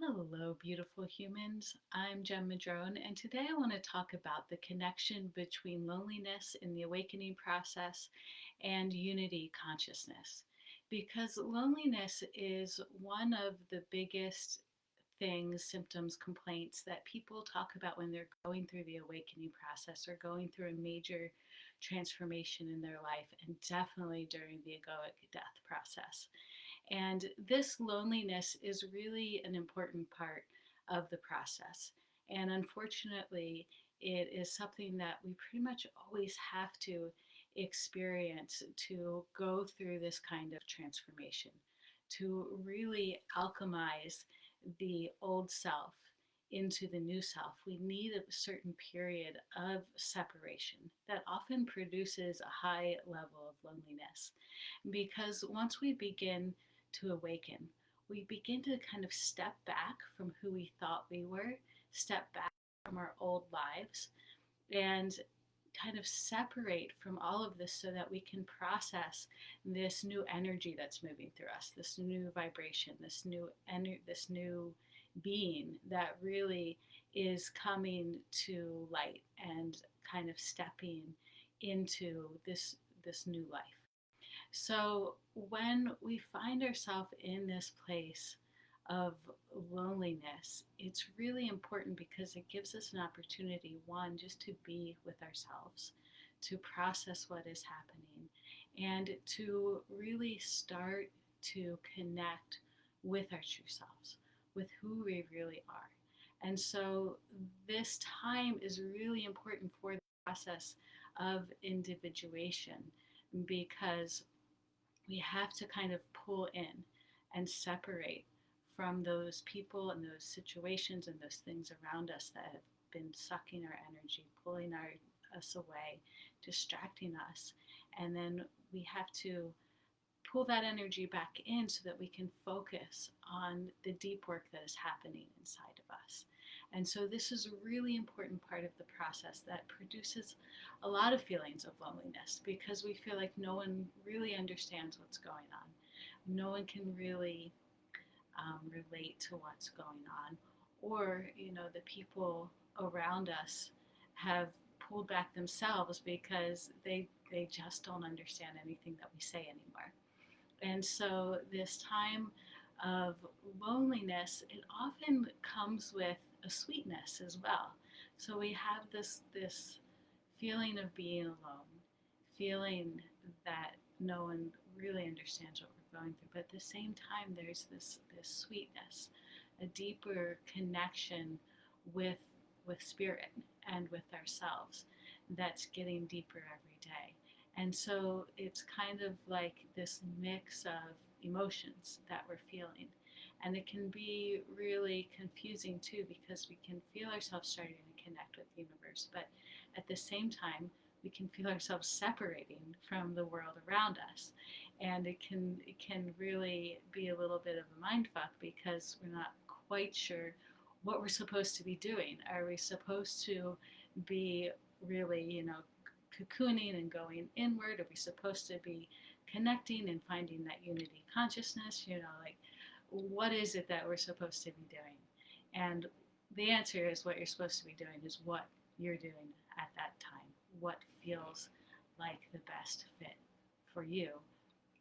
Hello, beautiful humans. I'm Jem Madrone, and today I want to talk about the connection between loneliness in the awakening process and unity consciousness. Because loneliness is one of the biggest things, symptoms, complaints that people talk about when they're going through the awakening process or going through a major transformation in their life, and definitely during the egoic death process. And this loneliness is really an important part of the process. And unfortunately, it is something that we pretty much always have to experience to go through this kind of transformation, to really alchemize the old self into the new self. We need a certain period of separation that often produces a high level of loneliness. Because once we begin to awaken, we begin to kind of step back from who we thought we were, step back from our old lives, and kind of separate from all of this so that we can process this new energy that's moving through us, this new vibration, this new being that really is coming to light and kind of stepping into this new life. So when we find ourselves in this place of loneliness, it's really important because it gives us an opportunity, one, just to be with ourselves, to process what is happening, and to really start to connect with our true selves, with who we really are. And so this time is really important for the process of individuation because we have to kind of pull in and separate from those people and those situations and those things around us that have been sucking our energy, pulling us away, distracting us. And then we have to pull that energy back in so that we can focus on the deep work that is happening inside of us. And so this is a really important part of the process that produces a lot of feelings of loneliness because we feel like no one really understands what's going on. No one can really relate to what's going on. Or, the people around us have pulled back themselves because they just don't understand anything that we say anymore. And so this time of loneliness, it often comes with a sweetness as well. So we have this feeling of being alone, feeling that no one really understands what we're going through. But at the same time, there's this sweetness, a deeper connection with spirit and with ourselves that's getting deeper every day. And so it's kind of like this mix of emotions that we're feeling. And it can be really confusing too because we can feel ourselves starting to connect with the universe, but at the same time, we can feel ourselves separating from the world around us. And it can really be a little bit of a mind fuck because we're not quite sure what we're supposed to be doing. Are we supposed to be really, cocooning and going inward? Are we supposed to be connecting and finding that unity consciousness? Like what is it that we're supposed to be doing? And the answer is what you're supposed to be doing is what you're doing at that time, what feels like the best fit for you,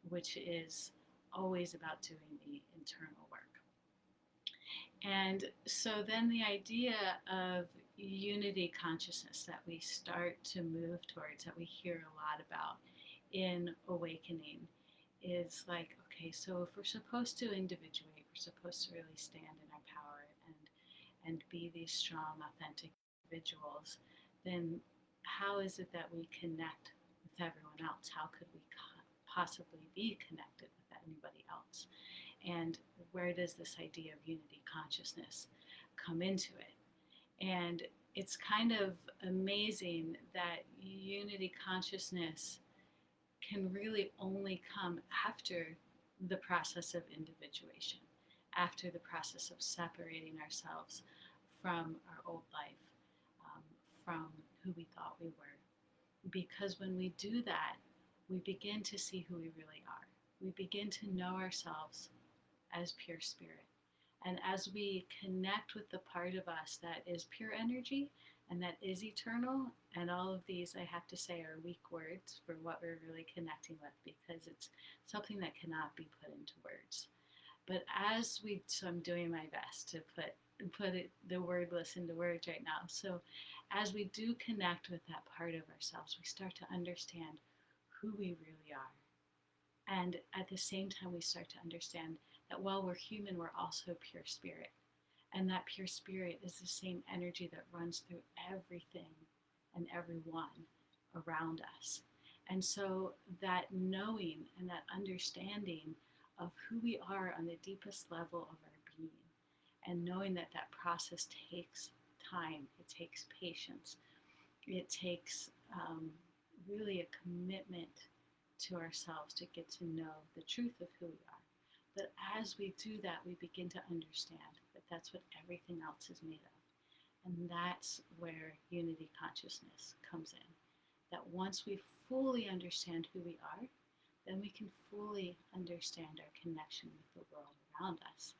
which is always about doing the internal work. And so then the idea of unity consciousness that we start to move towards, that we hear a lot about in awakening, is like, okay, so if we're supposed to individuate, we're supposed to really stand in our power and be these strong, authentic individuals, then how is it that we connect with everyone else? How could we possibly be connected with anybody else? And where does this idea of unity consciousness come into it? And it's kind of amazing that unity consciousness can really only come after the process of individuation, after the process of separating ourselves from our old life, from who we thought we were. Because when we do that, we begin to see who we really are. We begin to know ourselves as pure spirit. And as we connect with the part of us that is pure energy and that is eternal, and all of these, I have to say, are weak words for what we're really connecting with, because it's something that cannot be put into words. But so I'm doing my best to the wordless into words right now. So as we do connect with that part of ourselves, we start to understand who we really are. And at the same time, we start to understand that while we're human, we're also pure spirit. And that pure spirit is the same energy that runs through everything and everyone around us. And so that knowing and that understanding of who we are on the deepest level of our being, and knowing that that process takes time, it takes patience, it takes really a commitment to ourselves to get to know the truth of who we are. But as we do that, we begin to understand that that's what everything else is made of. And that's where unity consciousness comes in. That once we fully understand who we are, then we can fully understand our connection with the world around us.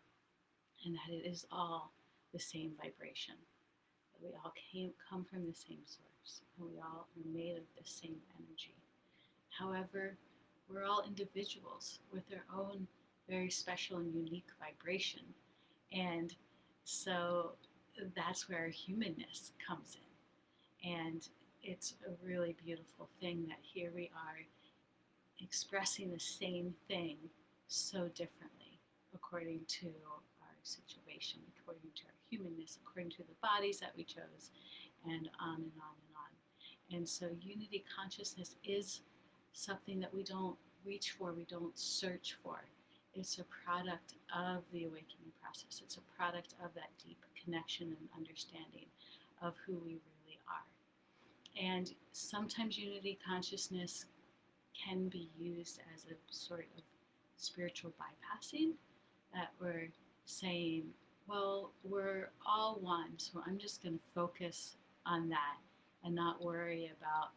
And that it is all the same vibration. That we all come from the same source. And we all are made of the same energy. However, we're all individuals with their own very special and unique vibration. And so that's where our humanness comes in. And it's a really beautiful thing that here we are expressing the same thing so differently according to our situation, according to our humanness, according to the bodies that we chose, and on and on and on. And so unity consciousness is something that we don't reach for, we don't search for. It's a product of the awakening process. It's a product of that deep connection and understanding of who we really are. And sometimes unity consciousness can be used as a sort of spiritual bypassing, that we're saying, well, we're all one, so I'm just going to focus on that and not worry about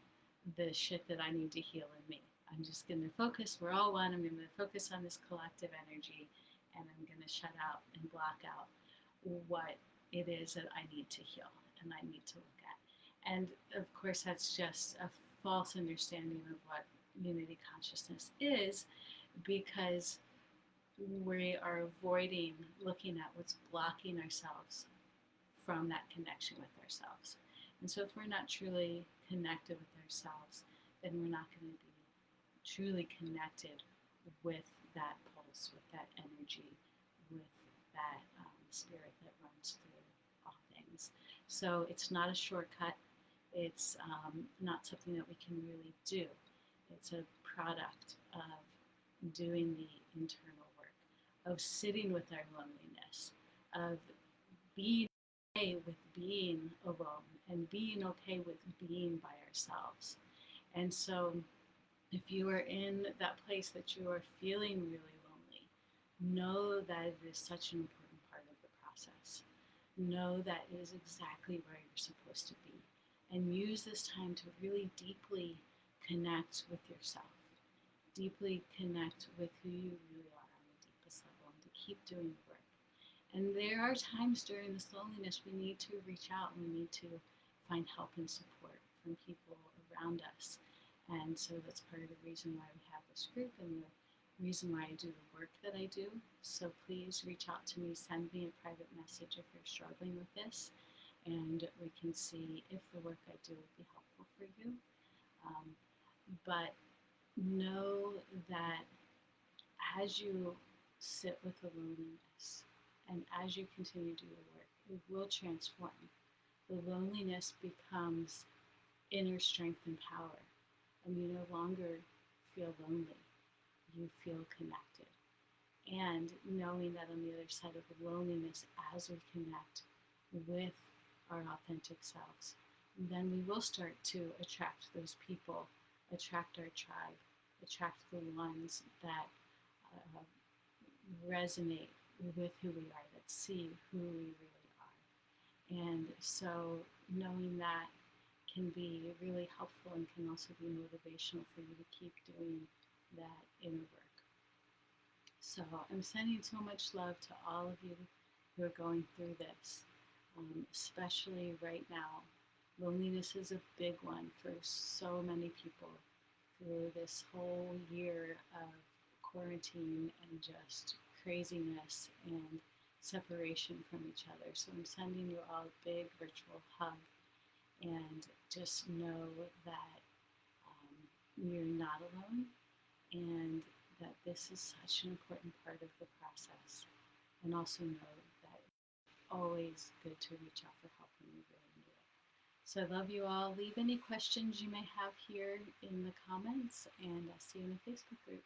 the shit that I need to heal in me. I'm just going to focus, we're all one, I'm going to focus on this collective energy, and I'm going to shut out and block out what it is that I need to heal and I need to look at. And of course, that's just a false understanding of what unity consciousness is, because we are avoiding looking at what's blocking ourselves from that connection with ourselves. And so if we're not truly connected with ourselves, then we're not going to be truly connected with that pulse, with that energy, with that spirit that runs through all things. So it's not a shortcut. It's not something that we can really do. It's a product of doing the internal work, of sitting with our loneliness, of being okay with being alone and being okay with being by ourselves. And so if you are in that place that you are feeling really lonely, know that it is such an important part of the process. Know that it is exactly where you're supposed to be. And use this time to really deeply connect with yourself, deeply connect with who you really are on the deepest level, and to keep doing the work. And there are times during this loneliness we need to reach out and we need to find help and support from people around us. And so that's part of the reason why we have this group and the reason why I do the work that I do. So please reach out to me, send me a private message if you're struggling with this, and we can see if the work I do will be helpful for you. But know that as you sit with the loneliness and as you continue to do the work, it will transform. The loneliness becomes inner strength and power, and you no longer feel lonely. You feel connected. And knowing that on the other side of the loneliness, as we connect with our authentic selves, then we will start to attract those people, attract our tribe, attract the ones that resonate with who we are, that see who we really are. And so knowing that can be really helpful and can also be motivational for you to keep doing that inner work. So I'm sending so much love to all of you who are going through this, especially right now. Loneliness is a big one for so many people through this whole year of quarantine and just craziness and separation from each other. So I'm sending you all a big virtual hug, and just know that you're not alone, and that this is such an important part of the process. And also know that it's always good to reach out for help when you really need it. So I love you all. Leave any questions you may have here in the comments, and I'll see you in the Facebook group.